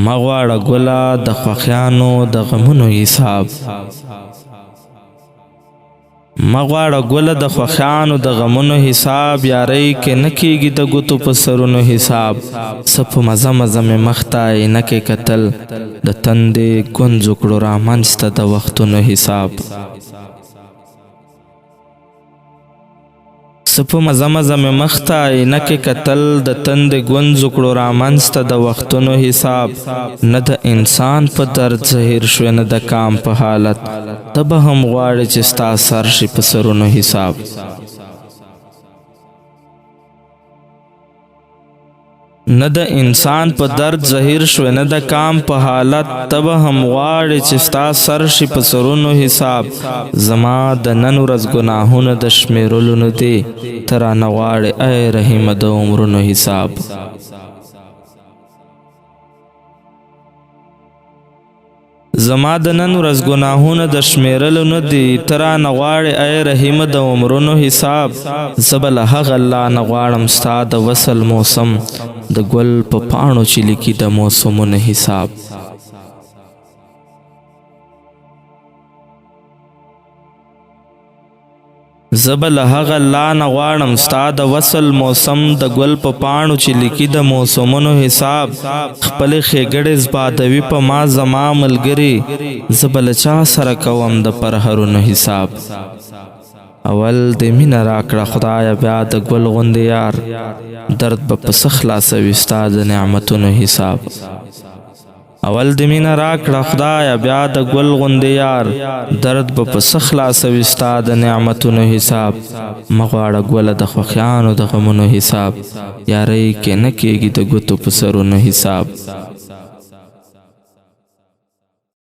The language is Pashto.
مغواړه ګله د خوښیانو د غمونو حساب مغواړه ګله د خوښیانو د غمونو حساب یارۍ کې نه کېږي د ګوتو په سرونو حساب څه په مزه مزه مې مخ ته عینکې کتل د تندې ګونځو کړو رامنځته د وختونو حساب څه په مزه مزه مې مخ ته عینکې کتل د تندې ګونځو کړو رامنځته د وختونو حساب نه د انسان په درد زهیر شوې نه د کام په حالت ته به هم غواړې چې ستا سر شي په سرونو حساب نه د انسان په درد زهیر شوې نه د کام په حالت ته به هم غواړې چې ستا سر شي په سرونو حساب زما د نن ورځ ګناهونه د شمېرلو نه دي ته رانه غواړې ای رحیمه د عمرونو حساب زما د نن ورځ ګناهونه د شمېرلو نه دي ته رانه غواړې ای رحیمه د عمرونو حساب زه به له هغه الله نه غواړم ستا د وصل موسم د ګل په پاڼو چې لیکي د موسمونو حساب زه به له هغه الله نه غواړم ستا د وصل موسم د ګل په پاڼو چې لیکي د موسمونو حساب خپلې ښېګړې زبادوي په ما زما ملګري زه به له چا سره کوم د پرهرونو حساب اول د مینه راکړه خدایه بیا د ګل غوندې یار درد به په څه خلاصوي ستا د نعمتونو حساب اول د مینه راکړه خدایه بیا د ګل غوندې یار درد به په څه خلاصوي ستا د نعمتونو حساب مه غواړه ګله د خوښیانو د غمونو حساب یارۍ کې نه کېږي د ګوتو په سرونو حساب